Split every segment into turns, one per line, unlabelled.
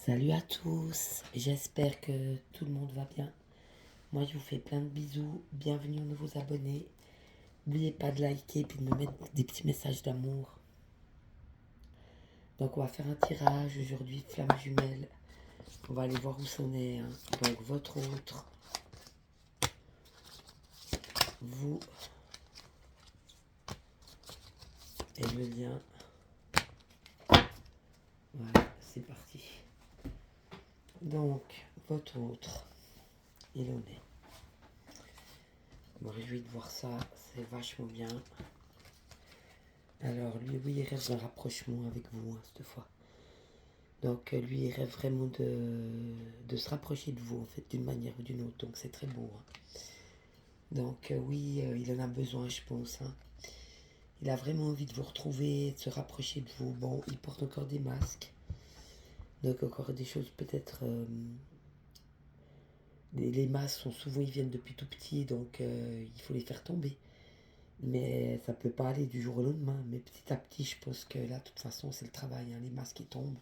Salut à tous, j'espère que tout le monde va bien. Moi je vous fais plein de bisous, bienvenue aux nouveaux abonnés. N'oubliez pas de liker et puis de me mettre des petits messages d'amour. Donc on va faire un tirage aujourd'hui, flamme jumelle. On va aller voir où c'en est. Donc votre autre, vous et le lien. Voilà, c'est parti. Donc votre autre, il en est. Je me réjouis de voir ça, c'est vachement bien. Alors lui, oui, il reste un rapprochement avec vous cette fois. Donc lui, il rêve vraiment de se rapprocher de vous, en fait, d'une manière ou d'une autre. Donc c'est très beau. Donc oui, il en a besoin, je pense. Il a vraiment envie de vous retrouver, de se rapprocher de vous. Bon, il porte encore des masques. Donc encore des choses peut-être... les masques sont souvent, ils viennent depuis tout petit, donc il faut les faire tomber. Mais ça peut pas aller du jour au lendemain. Mais petit à petit, je pense que là, de toute façon, c'est le travail. Les masques, ils tombent.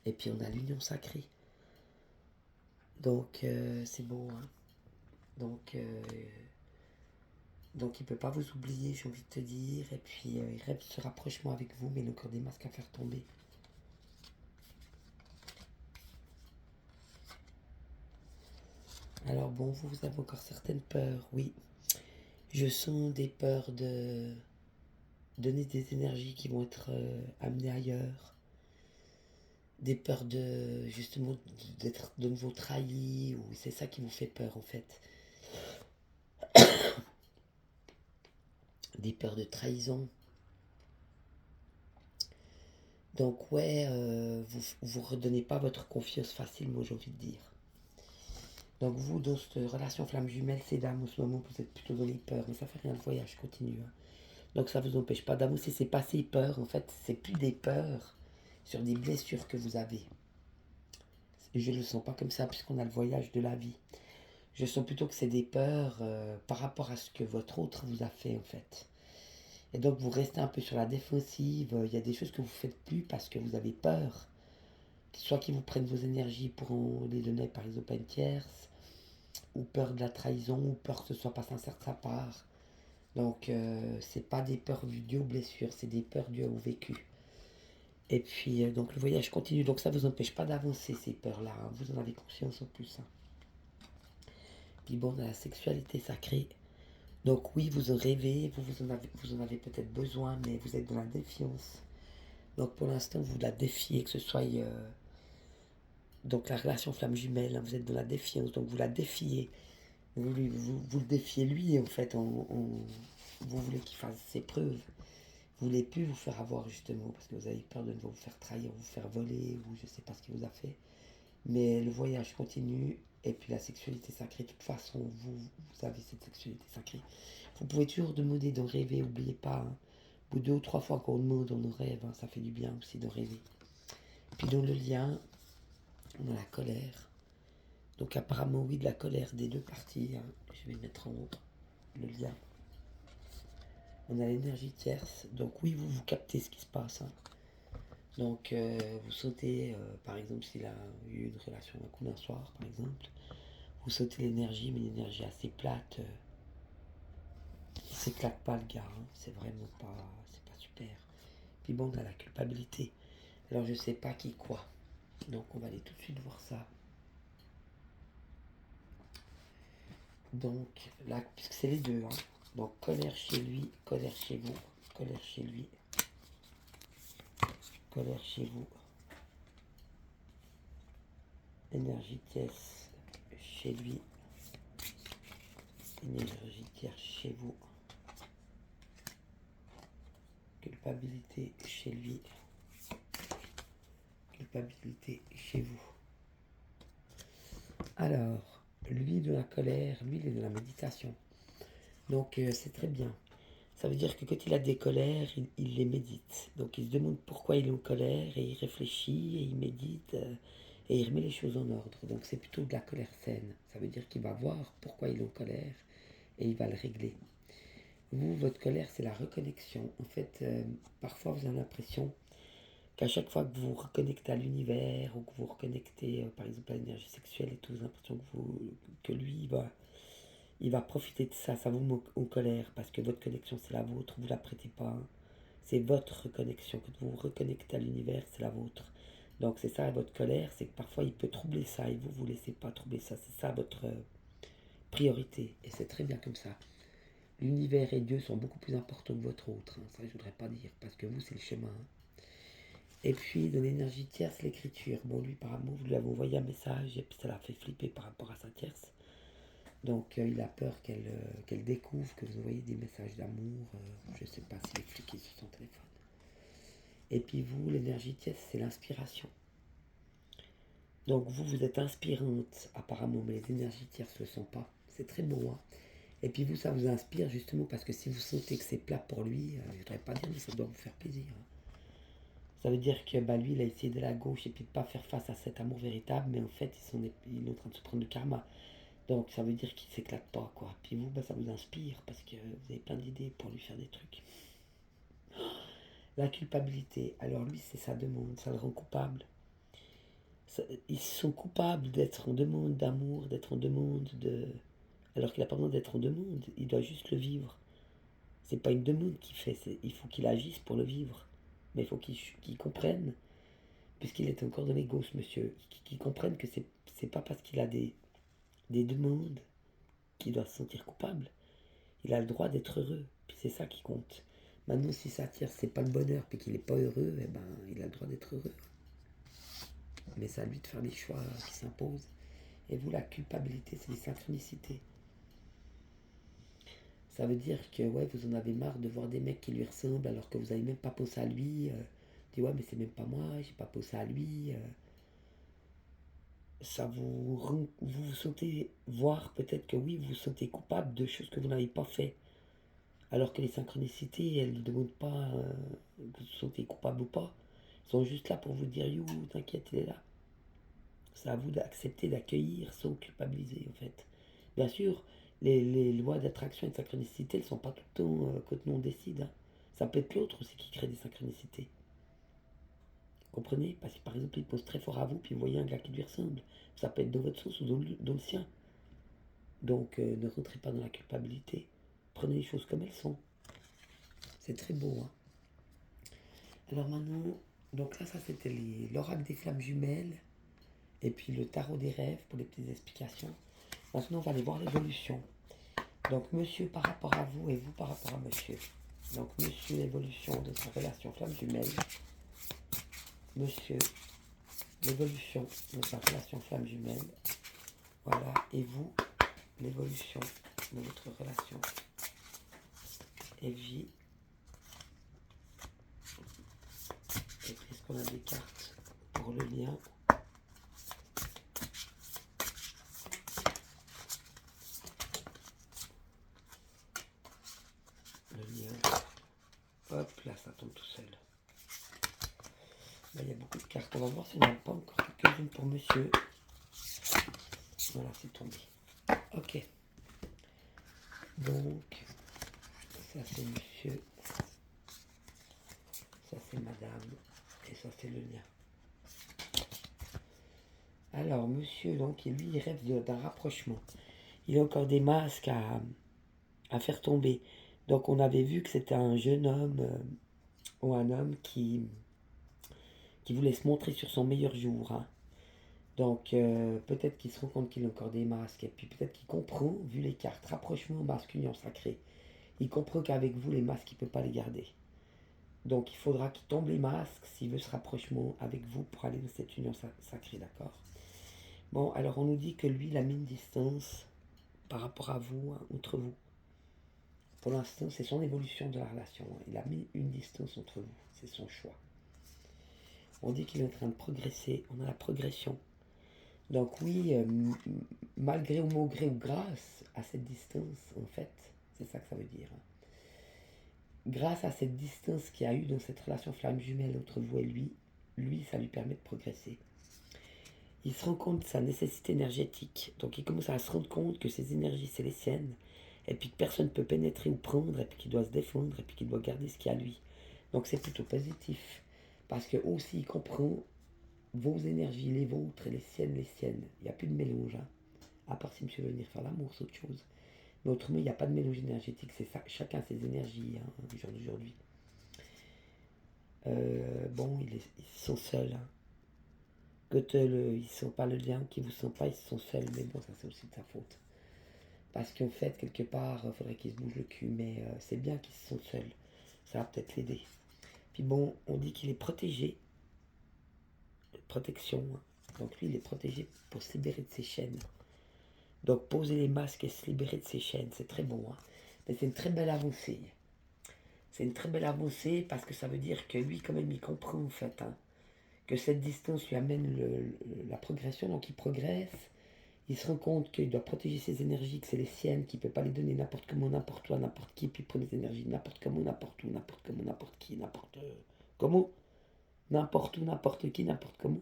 Et puis on a l'union sacrée. Donc c'est beau. Donc, donc il ne peut pas vous oublier, j'ai envie de te dire. Et puis il rêve ce rapprochement avec vous, mais il a encore des masques à faire tomber. Alors bon, vous avez encore certaines peurs, oui. Je sens des peurs de donner des énergies qui vont être amenées ailleurs. Des peurs de justement d'être de nouveau trahi, ou c'est ça qui vous fait peur en fait. Des peurs de trahison. Donc ouais, vous redonnez pas votre confiance facilement, j'ai envie de dire. Donc vous, dans cette relation flamme jumelle, c'est d'âme en ce moment, vous êtes plutôt dans les peurs, mais ça fait rien, le voyage continue. Donc ça vous empêche pas d'amour, si c'est passé peur, en fait, c'est plus des peurs sur des blessures que vous avez. Je ne le sens pas comme ça, puisqu'on a le voyage de la vie. Je sens plutôt que c'est des peurs par rapport à ce que votre autre vous a fait, en fait. Et donc vous restez un peu sur la défensive, il y a des choses que vous ne faites plus parce que vous avez peur. Soit qu'ils vous prennent vos énergies pour les donner par exemple à une tierce, ou peur de la trahison, ou peur que ce soit pas sincère de sa part. Donc c'est pas des peurs dues aux blessures, c'est des peurs dues au vécu. Et puis donc le voyage continue, donc ça vous empêche pas d'avancer ces peurs-là, vous en avez conscience en plus. Puis bon, on a la sexualité sacrée. Donc oui, vous en rêvez, vous en avez peut-être besoin, mais vous êtes dans la défiance. Donc pour l'instant, vous la défiez, que ce soit donc la relation flamme jumelle, vous êtes dans la défiance, donc vous la défiez. Vous le défiez lui, en fait, vous voulez qu'il fasse ses preuves. Vous voulez plus vous faire avoir, justement, parce que vous avez peur de vous faire trahir, vous faire voler, ou je sais pas ce qu'il vous a fait. Mais le voyage continue, et puis la sexualité sacrée, de toute façon, vous avez cette sexualité sacrée. Vous pouvez toujours demander de rêver, n'oubliez pas. Au bout de 2 ou 3 fois qu'on demande, on rêve, ça fait du bien aussi de rêver. Puis dans le lien, on a la colère. Donc apparemment, oui, de la colère des deux parties. Je vais mettre en haut le lien. On a l'énergie tierce. Donc oui, vous captez ce qui se passe. Donc vous sautez, par exemple, s'il a eu une relation un coup d'un soir, par exemple, vous sautez l'énergie, mais l'énergie assez plate. Il s'éclate pas le gars. C'est vraiment pas, c'est pas super. Puis bon, on a la culpabilité. Alors je sais pas qui quoi. Donc on va aller tout de suite voir ça. Donc là, puisque c'est les deux. Donc colère chez lui, colère chez vous, colère chez lui, colère chez vous, énergie tierce chez lui, énergie tierce chez vous, culpabilité chez lui, culpabilité chez vous. Alors, lui de la colère, lui il est de la méditation. Donc c'est très bien. Ça veut dire que quand il a des colères, il les médite. Donc il se demande pourquoi il est en colère et il réfléchit et il médite et il remet les choses en ordre. Donc c'est plutôt de la colère saine. Ça veut dire qu'il va voir pourquoi il est en colère et il va le régler. Vous, votre colère, c'est la reconnexion. En fait, parfois vous avez l'impression qu'à chaque fois que vous vous reconnectez à l'univers ou que vous reconnectez par exemple à l'énergie sexuelle et tout, vous avez l'impression que lui il va profiter de ça, ça vous met en colère parce que votre connexion c'est la vôtre, vous la prêtez pas, hein. C'est votre connexion, quand vous vous reconnectez à l'univers, c'est la vôtre. Donc c'est ça votre colère, c'est que parfois il peut troubler ça et vous laissez pas troubler ça, c'est ça votre priorité et c'est très bien comme ça. L'univers et Dieu sont beaucoup plus importants que votre autre, hein. Ça je voudrais pas dire parce que vous c'est le chemin, hein. Et puis, de l'énergie tierce, l'écriture. Bon, lui, par amour, vous lui avez envoyé un message et puis ça l'a fait flipper par rapport à sa tierce. Donc, il a peur qu'elle découvre que vous envoyez des messages d'amour. Je ne sais pas s'il est fliqué sur son téléphone. Et puis, vous, l'énergie tierce, c'est l'inspiration. Donc, vous êtes inspirante, apparemment, mais les énergies tierces ne le sont pas. C'est très beau, hein. Et puis, vous, ça vous inspire justement parce que si vous sentez que c'est plat pour lui, je ne voudrais pas dire, mais ça doit vous faire plaisir, hein. Ça veut dire que lui, il a essayé de la gauche et puis de ne pas faire face à cet amour véritable, mais en fait, il est en train de se prendre le karma. Donc, ça veut dire qu'il ne s'éclate pas, quoi. Puis vous, ça vous inspire parce que vous avez plein d'idées pour lui faire des trucs. La culpabilité. Alors, lui, c'est sa demande, ça le rend coupable. Ils sont coupables d'être en demande d'amour, d'être en demande de. Alors qu'il n'a pas besoin d'être en demande, il doit juste le vivre. C'est pas une demande qu'il fait, il faut qu'il agisse pour le vivre. Mais il faut qu'il comprenne puisqu'il est encore dans les gosses, monsieur, qui comprennent que c'est pas parce qu'il a des demandes qu'il doit se sentir coupable. Il a le droit d'être heureux, puis c'est ça qui compte. Maintenant, si ça tire, c'est pas le bonheur, puis qu'il n'est pas heureux, eh ben, il a le droit d'être heureux. Mais c'est à lui de faire les choix qui s'imposent. Et vous, la culpabilité, c'est les synchronicités. Ça veut dire que ouais, vous en avez marre de voir des mecs qui lui ressemblent alors que vous n'avez même pas pensé à lui. Dit ouais, mais c'est même pas moi, j'ai pas pensé à lui. Ça vous sentez voir peut-être que oui, vous vous sentez coupable de choses que vous n'avez pas fait. Alors que les synchronicités, elles ne demandent pas que vous vous sentez coupable ou pas. Elles sont juste là pour vous dire you, t'inquiète, il est là. C'est à vous d'accepter, d'accueillir sans culpabiliser en fait. Bien sûr, les lois d'attraction et de synchronicité, elles ne sont pas tout le temps quand nous on décide, hein. Ça peut être l'autre aussi qui crée des synchronicités. Comprenez? Parce que par exemple, il pose très fort à vous, puis vous voyez un gars qui lui ressemble. Ça peut être dans votre sens ou dans le sien. Donc ne rentrez pas dans la culpabilité. Prenez les choses comme elles sont. C'est très beau, hein. Alors maintenant, donc là, ça c'était l'oracle des flammes jumelles. Et puis le tarot des rêves pour les petites explications. Maintenant, on va aller voir l'évolution. Donc monsieur par rapport à vous et vous par rapport à monsieur. Donc monsieur, l'évolution de sa relation flamme jumelle. Monsieur, l'évolution de sa relation flamme jumelle. Voilà. Et vous, l'évolution de votre relation et vie. Et puis est-ce qu'on a des cartes pour le lien? Le lien. Hop, là ça tombe tout seul. Là, il y a beaucoup de cartes. On va voir si on n'a pas encore quelques-unes pour monsieur. Voilà, c'est tombé. Ok. Donc, ça c'est monsieur. Ça c'est madame. Et ça c'est le lien. Alors, monsieur, donc, lui, il rêve d'un rapprochement. Il a encore des masques à faire tomber. Donc, on avait vu que c'était un jeune homme ou un homme qui voulait se montrer sur son meilleur jour, hein. Donc, peut-être qu'il se rend compte qu'il a encore des masques. Et puis, peut-être qu'il comprend, vu les cartes, rapprochement, masque, union sacrée. Il comprend qu'avec vous, les masques, il ne peut pas les garder. Donc, il faudra qu'il tombe les masques s'il veut ce rapprochement avec vous pour aller dans cette union sacrée, d'accord? Bon, alors on nous dit que lui, il a mis une distance par rapport à vous, hein, entre vous. Pour l'instant, c'est son évolution de la relation, hein. Il a mis une distance entre vous, c'est son choix. On dit qu'il est en train de progresser, on a la progression. Donc oui, malgré ou malgré ou grâce à cette distance, en fait, c'est ça que ça veut dire, hein. Grâce à cette distance qu'il y a eu dans cette relation flamme jumelle entre vous et lui, ça lui permet de progresser. Il se rend compte de sa nécessité énergétique. Donc il commence à se rendre compte que ces énergies, c'est les siennes. Et puis que personne ne peut pénétrer ou prendre. Et puis qu'il doit se défendre. Et puis qu'il doit garder ce qu'il y a à lui. Donc c'est plutôt positif. Parce que aussi, il comprend vos énergies, les vôtres et les siennes, les siennes. Il n'y a plus de mélange. Hein. À part si monsieur veut venir faire l'amour, c'est autre chose. Mais autrement, il n'y a pas de mélange énergétique. C'est ça, chacun ses énergies, hein, du jour d'aujourd'hui. Bon, ils sont seuls. Hein. Ils ne sont pas le lien, qui vous sont pas, ils sont seuls. Mais bon, ça c'est aussi de sa faute. Parce qu'en fait, quelque part, il faudrait qu'ils se bougent le cul. Mais c'est bien qu'ils sont seuls. Ça va peut-être l'aider. Puis bon, on dit qu'il est protégé. Protection. Hein. Donc lui, il est protégé pour se libérer de ses chaînes. Donc poser les masques et se libérer de ses chaînes, c'est très bon. Hein. Mais c'est une très belle avancée. C'est une très belle avancée parce que ça veut dire que lui, quand même, il comprend en fait. Hein, que cette distance lui amène la progression, donc il progresse. Il se rend compte qu'il doit protéger ses énergies, que c'est les siennes, qu'il ne peut pas les donner n'importe comment, n'importe où, n'importe qui, puis prendre les énergies n'importe comment, n'importe où, n'importe comment, n'importe qui, n'importe comment, n'importe où, n'importe qui, n'importe comment.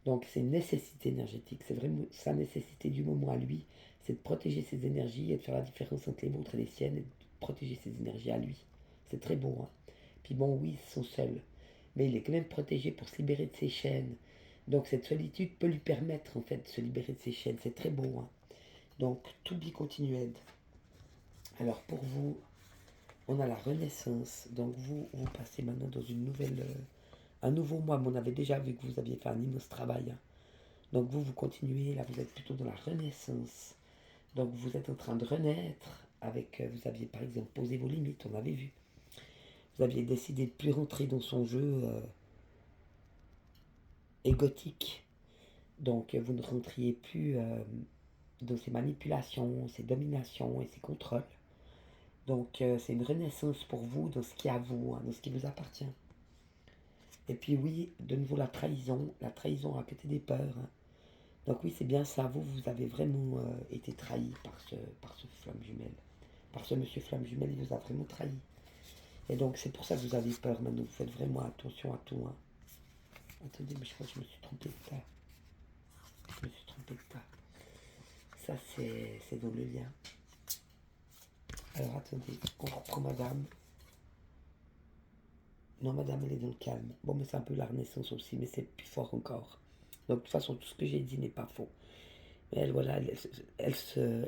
Donc c'est une nécessité énergétique, c'est vraiment sa nécessité du moment à lui, c'est de protéger ses énergies et de faire la différence entre les vôtres et les siennes et de protéger ses énergies à lui. C'est très beau. Hein. Puis bon, oui, ils sont seuls, mais il est quand même protégé pour se libérer de ses chaînes. Donc cette solitude peut lui permettre en fait de se libérer de ses chaînes, c'est très beau. Hein. Donc to be continued. Alors pour vous, on a la renaissance, donc vous passez maintenant dans une nouvelle... un nouveau mois, mais on avait déjà vu que vous aviez fait un immense travail. Hein. Donc vous continuez, là vous êtes plutôt dans la renaissance. Donc vous êtes en train de renaître avec, vous aviez par exemple posé vos limites, on avait vu. Vous aviez décidé de ne plus rentrer dans son jeu égotique. Donc vous ne rentriez plus dans ses manipulations, ses dominations et ses contrôles. Donc c'est une renaissance pour vous dans ce qui est à vous, hein, dans ce qui vous appartient. Et puis oui, de nouveau la trahison à côté des peurs. Hein. Donc oui, c'est bien ça, vous avez vraiment été trahi par ce flamme jumelle. Par ce monsieur flamme jumelle, il vous a vraiment trahi. Et donc c'est pour ça que vous avez peur maintenant, vous faites vraiment attention à tout. Hein. Attendez, mais je crois que je me suis trompé de tas. Je me suis trompé de tas. Ça c'est dans le lien. Alors attendez, on reprend madame. Non, madame, elle est dans le calme. Bon, mais c'est un peu la renaissance aussi, mais c'est plus fort encore. Donc de toute façon, tout ce que j'ai dit n'est pas faux. Mais elle, voilà, elle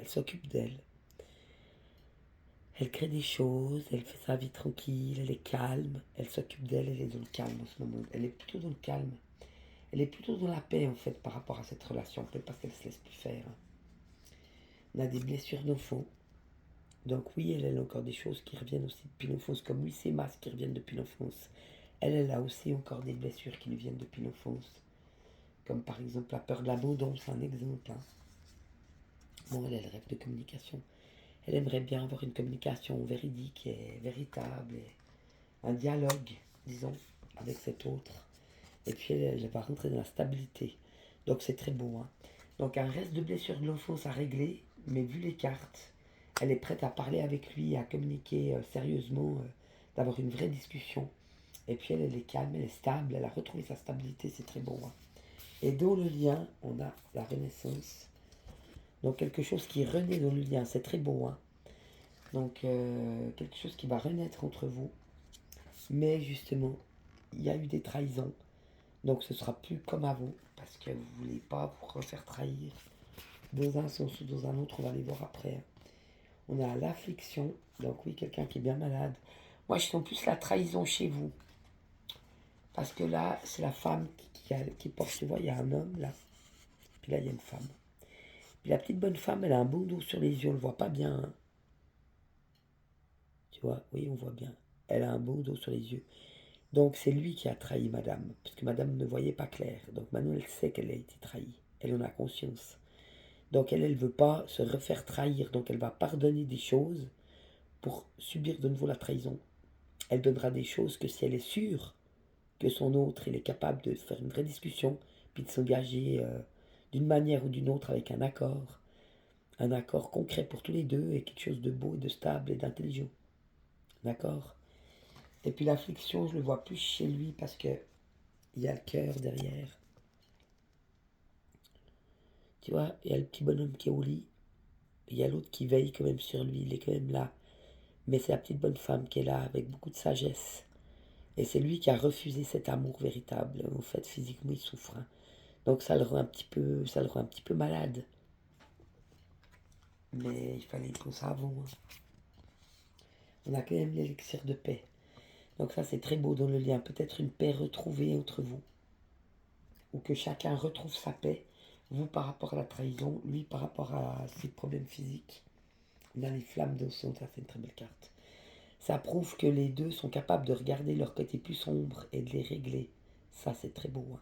s'occupe d'elle. Elle crée des choses, elle fait sa vie tranquille, elle est calme, elle s'occupe d'elle, elle est dans le calme en ce moment. Elle est plutôt dans le calme. Elle est plutôt dans la paix en fait par rapport à cette relation, peut-être parce qu'elle ne se laisse plus faire. Hein. On a des blessures d'enfant. Donc oui, elle a encore des choses qui reviennent aussi depuis l'enfance, comme lui, ses masques qui reviennent depuis l'enfance. Elle a aussi encore des blessures qui lui viennent depuis l'enfance. Comme par exemple la peur de l'abandon, c'est un exemple. Hein. Bon, elle rêve de communication. Elle aimerait bien avoir une communication véridique et véritable, et un dialogue, disons, avec cet autre. Et puis elle va rentrer dans la stabilité. Donc c'est très beau. Hein. Donc un reste de blessure de l'enfance à régler, mais vu les cartes, elle est prête à parler avec lui, à communiquer sérieusement, d'avoir une vraie discussion. Et puis elle est calme, elle est stable, elle a retrouvé sa stabilité, c'est très beau. Hein. Et dans le lien, on a la renaissance. Donc quelque chose qui renaît dans le lien, c'est très beau. Hein. Donc quelque chose qui va renaître entre vous. Mais justement, il y a eu des trahisons. Donc ce sera plus comme avant. Parce que vous ne voulez pas vous refaire trahir. Dans un sens ou dans un autre, on va les voir après. On a l'affliction. Donc oui, quelqu'un qui est bien malade. Moi, je sens plus la trahison chez vous. Parce que là, c'est la femme qui porte, tu vois, il y a un homme là. Puis là, il y a une femme. Puis la petite bonne femme, elle a un bandeau sur les yeux, on le voit pas bien. Hein. Tu vois, oui, on voit bien. Elle a un bandeau sur les yeux. Donc c'est lui qui a trahi madame, parce que madame ne voyait pas clair. Donc maintenant elle sait qu'elle a été trahie. Elle en a conscience. Donc elle ne veut pas se refaire trahir. Donc elle va pardonner des choses pour subir de nouveau la trahison. Elle donnera des choses que si elle est sûre que son autre, il est capable de faire une vraie discussion, puis de s'engager d'une manière ou d'une autre avec un accord concret pour tous les deux, et quelque chose de beau, et de stable et d'intelligent. D'accord? Et puis l'affliction, je le vois plus chez lui parce que il y a le cœur derrière. Tu vois, il y a le petit bonhomme qui est au lit. Il y a l'autre qui veille quand même sur lui, il est quand même là. Mais c'est la petite bonne femme qui est là avec beaucoup de sagesse. Et c'est lui qui a refusé cet amour véritable. En fait, physiquement, il souffre. Hein. Donc ça le rend un petit peu malade. Mais il fallait tout ça avant. Hein. On a quand même l'élixir de paix. Donc ça, c'est très beau dans le lien. Peut-être une paix retrouvée entre vous. Ou que chacun retrouve sa paix. Vous par rapport à la trahison, lui par rapport à ses problèmes physiques. On a les flammes d'Osson, ça c'est une très belle carte. Ça prouve que les deux sont capables de regarder leur côté plus sombre et de les régler. Ça c'est très beau. Hein.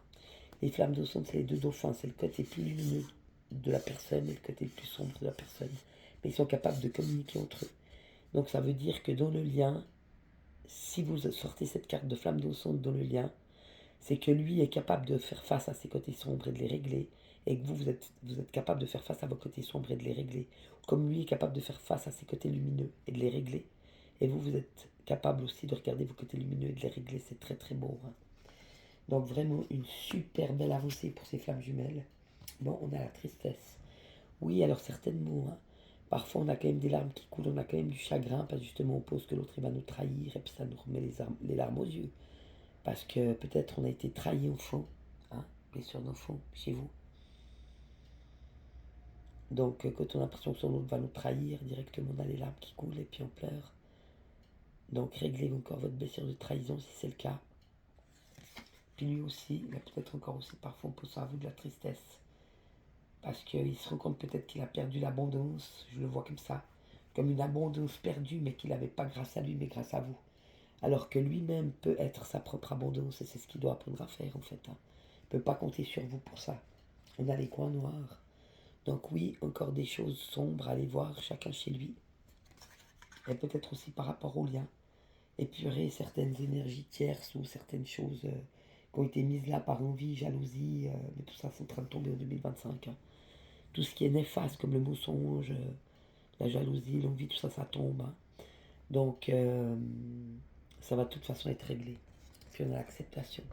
Les flammes d'Osson, c'est les deux dauphins. C'est le côté plus lumineux de la personne et le côté plus sombre de la personne. Mais ils sont capables de communiquer entre eux. Donc ça veut dire que dans le lien, si vous sortez cette carte de flamme d'Osson dans le lien, c'est que lui est capable de faire face à ses côtés sombres et de les régler, et que vous êtes capable de faire face à vos côtés sombres et de les régler, comme lui est capable de faire face à ses côtés lumineux et de les régler, et vous êtes capable aussi de regarder vos côtés lumineux et de les régler, c'est très très beau. Hein. Donc vraiment une super belle avancée pour ces flammes jumelles. Bon, on a la tristesse. Oui, alors certainement, hein, parfois on a quand même des larmes qui coulent, on a quand même du chagrin, parce que justement on pense que l'autre il va nous trahir, et puis ça nous remet les larmes aux yeux. Parce que peut-être on a été trahi enfant, hein, blessure d'enfant chez vous. Donc quand on a l'impression que son autre va nous trahir, directement on a les larmes qui coulent et puis on pleure. Donc réglez encore votre blessure de trahison si c'est le cas. Puis lui aussi, il a peut-être encore aussi parfois on pousse à vous de la tristesse. Parce qu'il se rend compte peut-être qu'il a perdu l'abondance, je le vois comme ça. Comme une abondance perdue, mais qu'il n'avait pas grâce à lui, mais grâce à vous. Alors que lui-même peut être sa propre abondance, et c'est ce qu'il doit apprendre à faire en fait. Hein. Il ne peut pas compter sur vous pour ça. On a les coins noirs. Donc oui, encore des choses sombres à aller voir, chacun chez lui. Et peut-être aussi par rapport au lien. Épurer certaines énergies tierces ou certaines choses qui ont été mises là par envie, jalousie. Mais tout ça, c'est en train de tomber en 2025. Hein. Tout ce qui est néfaste, comme le mensonge, la jalousie, l'envie, tout ça, ça tombe. Hein. Donc, ça va de toute façon être réglé. Puis on a l'acceptation.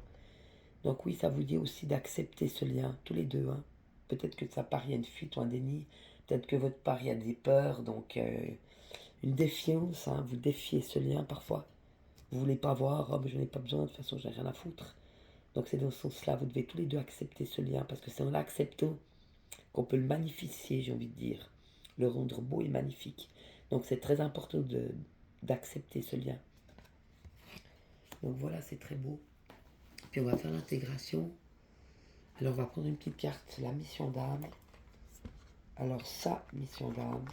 Donc oui, ça vous dit aussi d'accepter ce lien, tous les deux. Hein. Peut-être que de sa part, il y a une fuite ou un déni. Peut-être que votre part, il y a des peurs. Donc, une défiance. Hein. Vous défiez ce lien parfois. Vous voulez pas voir. Oh, mais je n'ai pas besoin. De toute façon, j'ai rien à foutre. Donc, c'est dans ce sens-là. Vous devez tous les deux accepter ce lien. Parce que c'est en l'acceptant qu'on peut le magnifier, j'ai envie de dire. Le rendre beau et magnifique. Donc, c'est très important d'accepter ce lien. Donc, voilà, c'est très beau. Puis, on va faire l'intégration. Alors, on va prendre une petite carte, la mission d'âme. Alors, sa mission d'âme,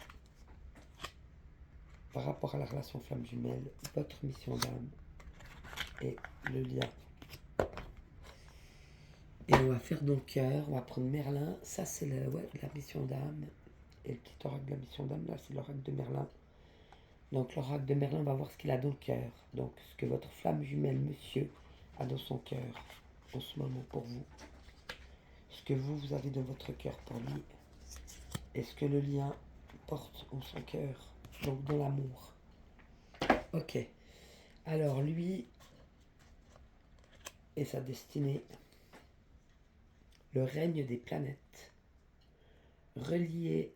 par rapport à la relation flamme jumelle, votre mission d'âme et le lien. Et on va faire donc cœur, on va prendre Merlin. Ça, c'est la mission d'âme. Et le petit oracle de la mission d'âme, là, c'est l'oracle de Merlin. Donc, l'oracle de Merlin, on va voir ce qu'il a dans le cœur. Donc, ce que votre flamme jumelle, monsieur, a dans son cœur en ce moment pour vous. Ce que vous avez dans votre cœur pour lui. Est-ce que le lien porte en son cœur, donc dans l'amour. Ok. Alors lui et sa destinée, le règne des planètes, relié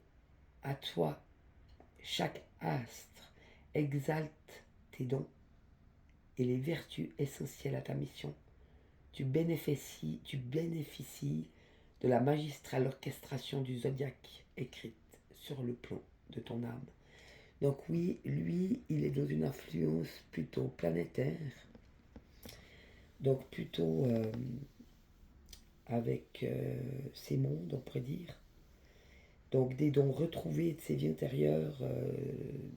à toi, chaque astre exalte tes dons et les vertus essentielles à ta mission. Tu bénéficies de la magistrale orchestration du zodiaque écrite sur le plan de ton âme. Donc oui, lui, il est dans une influence plutôt planétaire, donc plutôt avec ces mondes, on pourrait dire. Donc des dons retrouvés de ses vies antérieures,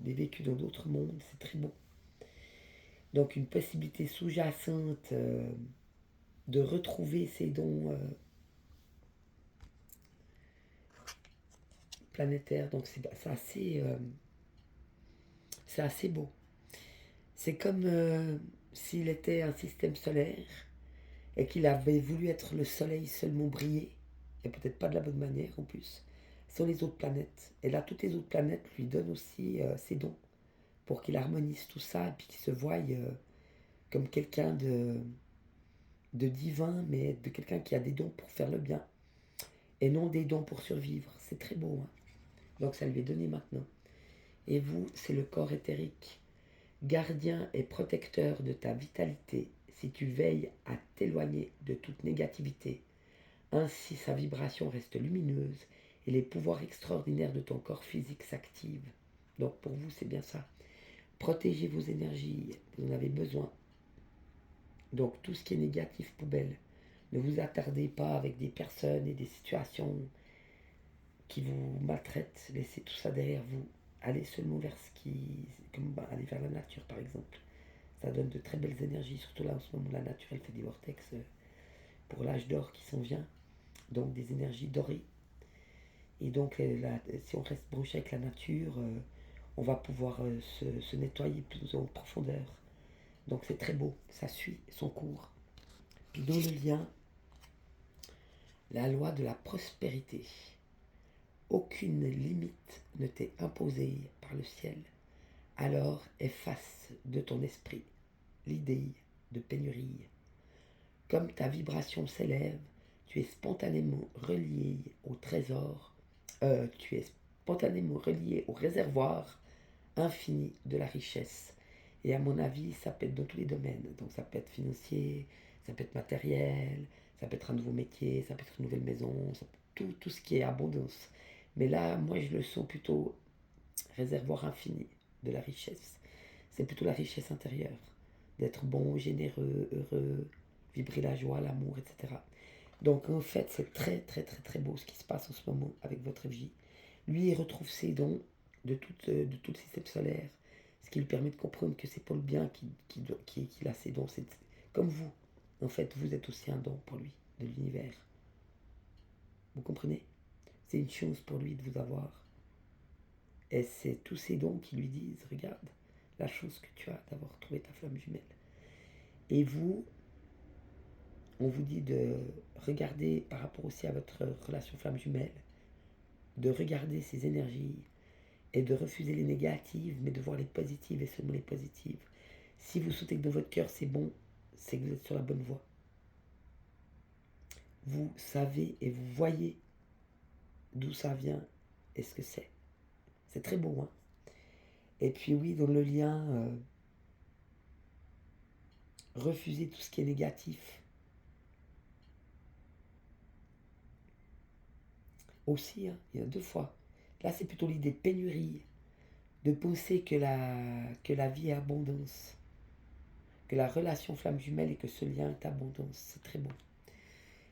des vécus dans d'autres mondes, c'est très beau. Donc une possibilité sous-jacente de retrouver ces dons planétaires, donc c'est assez beau. C'est comme s'il était un système solaire et qu'il avait voulu être le soleil seulement briller, et peut-être pas de la bonne manière en plus, sur les autres planètes. Et là, toutes les autres planètes lui donnent aussi ses dons pour qu'il harmonise tout ça et puis qu'il se voie comme quelqu'un de divin, mais de quelqu'un qui a des dons pour faire le bien et non des dons pour survivre. C'est très beau. Hein. Donc ça lui est donné maintenant. Et vous, c'est le corps éthérique, gardien et protecteur de ta vitalité si tu veilles à t'éloigner de toute négativité. Ainsi sa vibration reste lumineuse et les pouvoirs extraordinaires de ton corps physique s'activent. Donc pour vous, c'est bien ça. Protégez vos énergies, vous en avez besoin. Donc tout ce qui est négatif, poubelle. Ne vous attardez pas avec des personnes et des situations qui vous maltraitent. Laissez tout ça derrière vous. Allez seulement vers ce qui... Comme aller vers la nature par exemple. Ça donne de très belles énergies, surtout là en ce moment la nature elle fait des vortex pour l'âge d'or qui s'en vient. Donc des énergies dorées. Et donc si on reste branché avec la nature, on va pouvoir se nettoyer plus en profondeur. Donc c'est très beau, ça suit son cours. Puis dans le lien, la loi de la prospérité. Aucune limite ne t'est imposée par le ciel. Alors efface de ton esprit l'idée de pénurie. Comme ta vibration s'élève, tu es spontanément relié au trésor, tu es spontanément relié au réservoir infini de la richesse. Et à mon avis, ça peut être dans tous les domaines. Donc ça peut être financier, ça peut être matériel, ça peut être un nouveau métier, ça peut être une nouvelle maison, ça peut tout ce qui est abondance. Mais là, moi, je le sens plutôt réservoir infini de la richesse. C'est plutôt la richesse intérieure. D'être bon, généreux, heureux, vibrer la joie, l'amour, etc. Donc en fait, c'est très très très très beau ce qui se passe en ce moment avec votre vie. Lui, il retrouve ses dons de tout le système solaire, ce qui lui permet de comprendre que c'est pour le bien qu'il a ses dons. C'est comme vous. En fait, vous êtes aussi un don pour lui, de l'univers. Vous comprenez? C'est une chance pour lui de vous avoir. Et c'est tous ces dons qui lui disent, regarde, la chance que tu as d'avoir trouvé ta flamme jumelle. Et vous, on vous dit de regarder par rapport aussi à votre relation flamme jumelle, de regarder ces énergies et de refuser les négatives, mais de voir les positives et seulement les positives. Si vous sentez que dans votre cœur c'est bon, c'est que vous êtes sur la bonne voie. Vous savez et vous voyez d'où ça vient et ce que c'est. C'est très beau, hein. Et puis oui, dans le lien, refuser tout ce qui est négatif. Aussi, hein, il y a 2 fois. Là, c'est plutôt l'idée de pénurie, de penser que la vie est abondance, que la relation flamme jumelle et que ce lien est abondance. C'est très beau.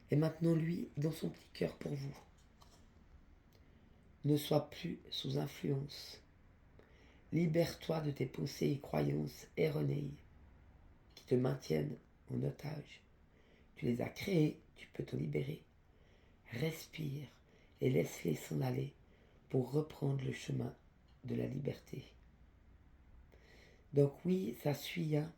Et maintenant, lui, dans son petit cœur pour vous, ne sois plus sous influence. Libère-toi de tes pensées et croyances erronées qui te maintiennent en otage. Tu les as créées, tu peux te libérer. Respire et laisse-les s'en aller pour reprendre le chemin de la liberté. Donc oui, ça suit. Hein.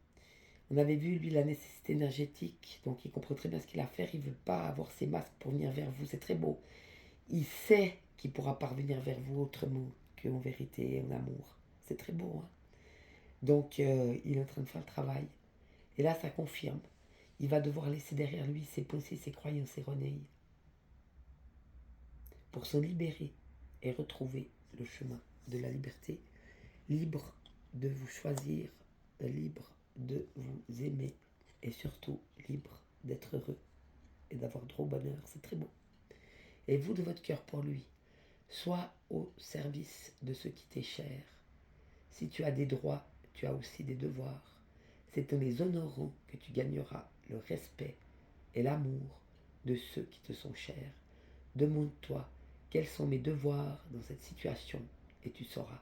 On avait vu, lui, la nécessité énergétique. Donc il comprend très bien ce qu'il a à faire. Il ne veut pas avoir ses masques pour venir vers vous. C'est très beau. Il sait qu'il pourra parvenir vers vous autrement qu'en vérité et en amour. C'est très beau. Hein. Donc il est en train de faire le travail. Et là, ça confirme. Il va devoir laisser derrière lui ses pensées, ses croyances erronées pour se libérer et retrouver le chemin de la liberté, libre de vous choisir, libre de vous aimer et surtout libre d'être heureux et d'avoir droit au bonheur. C'est très beau. Et vous, de votre cœur pour lui, sois au service de ce qui t'est cher. Si tu as des droits, tu as aussi des devoirs. C'est en les honorant que tu gagneras le respect et l'amour de ceux qui te sont chers. Demande-toi quels sont mes devoirs dans cette situation et tu sauras.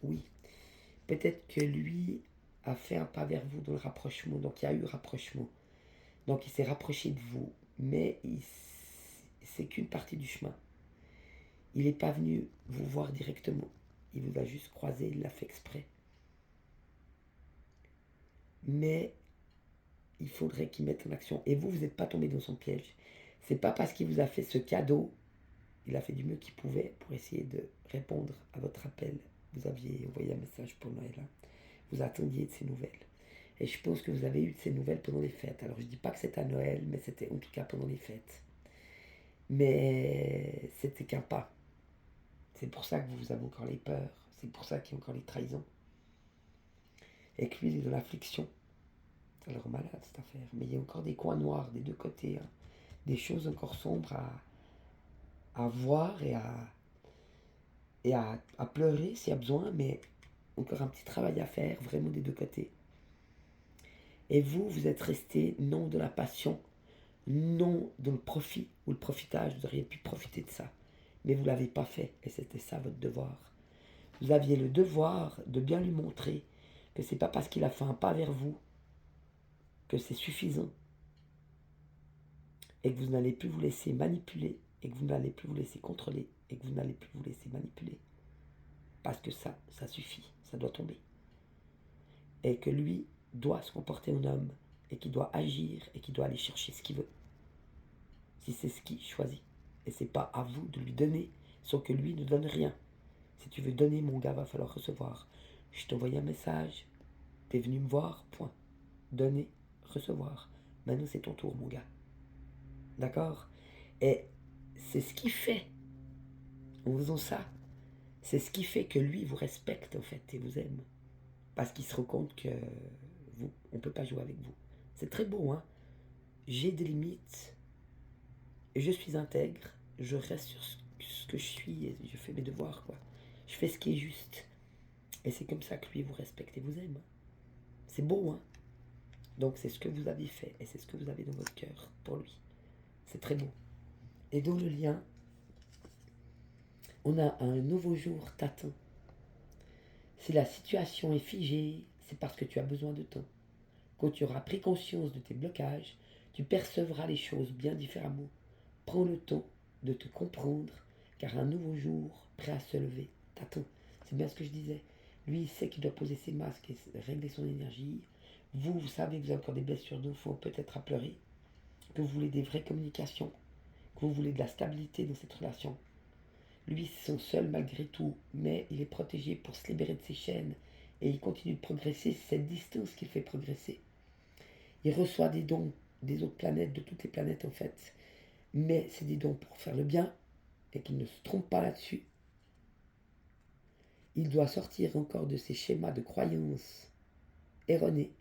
Oui, peut-être que lui a fait un pas vers vous dans le rapprochement, donc il y a eu rapprochement. Donc il s'est rapproché de vous, mais c'est qu'une partie du chemin. Il n'est pas venu vous voir directement. Il vous a juste croisé, il l'a fait exprès. Mais il faudrait qu'il mette en action. Et vous, vous n'êtes pas tombé dans son piège. C'est pas parce qu'il vous a fait ce cadeau, il a fait du mieux qu'il pouvait pour essayer de répondre à votre appel. Vous aviez envoyé un message pour Noël. Hein. Vous attendiez de ces nouvelles. Et je pense que vous avez eu de ces nouvelles pendant les fêtes. Alors je ne dis pas que c'était à Noël, mais c'était en tout cas pendant les fêtes. Mais c'était qu'un pas. C'est pour ça que vous avez encore les peurs. C'est pour ça qu'il y a encore les trahisons. Et que lui, il est dans l'affliction. Ça a l'air malade cette affaire. Mais il y a encore des coins noirs des deux côtés. Hein. Des choses encore sombres à voir et à pleurer s'il y a besoin, mais encore un petit travail à faire, vraiment des deux côtés. Et vous, vous êtes resté non de la passion, non dans le profit ou le profitage, vous auriez pu profiter de ça. Mais vous ne l'avez pas fait, et c'était ça votre devoir. Vous aviez le devoir de bien lui montrer que c'est pas parce qu'il a fait un pas vers vous que c'est suffisant. Et que vous n'allez plus vous laisser manipuler, et que vous n'allez plus vous laisser contrôler, et que vous n'allez plus vous laisser manipuler. Parce que ça suffit, ça doit tomber. Et que lui doit se comporter en homme, et qu'il doit agir, et qu'il doit aller chercher ce qu'il veut. Si c'est ce qu'il choisit. Et c'est pas à vous de lui donner, sans que lui ne donne rien. Si tu veux donner, mon gars, va falloir recevoir. Je t'ai envoyé un message, t'es venu me voir, point. Donner, recevoir. Maintenant, c'est ton tour, mon gars. D'accord? Et c'est ce qui fait, en faisant ça, c'est ce qui fait que lui vous respecte, en fait, et vous aime. Parce qu'il se rend compte que vous, on ne peut pas jouer avec vous. C'est très beau, hein? J'ai des limites, je suis intègre, je reste sur ce que je suis et je fais mes devoirs, quoi. Je fais ce qui est juste. Et c'est comme ça que lui vous respecte et vous aime. C'est beau, hein? Donc c'est ce que vous avez fait et c'est ce que vous avez dans votre cœur pour lui. C'est très beau. Et dans le lien, on a un nouveau jour t'attend. Si la situation est figée, c'est parce que tu as besoin de temps. Quand tu auras pris conscience de tes blocages, tu percevras les choses bien différemment. Prends le temps de te comprendre, car un nouveau jour, prêt à se lever, t'attend. C'est bien ce que je disais. Lui, il sait qu'il doit poser ses masques et régler son énergie. Vous savez que vous avez encore des blessures d'enfant, peut-être à pleurer, que vous voulez des vraies communications, que vous voulez de la stabilité dans cette relation. Lui, c'est son seul malgré tout, mais il est protégé pour se libérer de ses chaînes et il continue de progresser. C'est cette distance qui le fait progresser. Il reçoit des dons des autres planètes, de toutes les planètes en fait, mais c'est des dons pour faire le bien et qu'il ne se trompe pas là-dessus. Il doit sortir encore de ces schémas de croyances erronés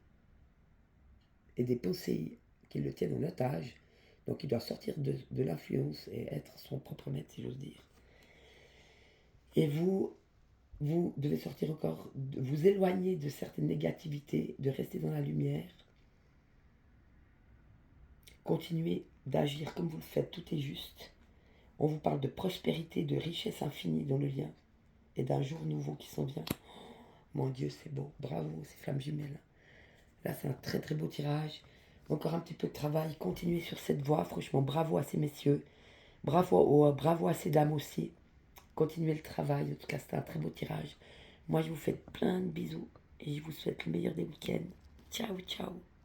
et des pensées qui le tiennent en otage. Donc il doit sortir de l'influence et être son propre maître, si j'ose dire. Et vous devez sortir encore, vous éloigner de certaines négativités, de rester dans la lumière. Continuez d'agir comme vous le faites, tout est juste. On vous parle de prospérité, de richesse infinie dans le lien et d'un jour nouveau qui s'en vient. Mon Dieu, c'est beau. Bravo, ces flammes jumelles. Là, c'est un très très beau tirage. Encore un petit peu de travail. Continuez sur cette voie. Franchement, bravo à ces messieurs. Bravo à ces dames aussi. Continuez le travail. En tout cas, c'était un très beau tirage. Moi, je vous fais plein de bisous et je vous souhaite le meilleur des week-ends. Ciao, ciao.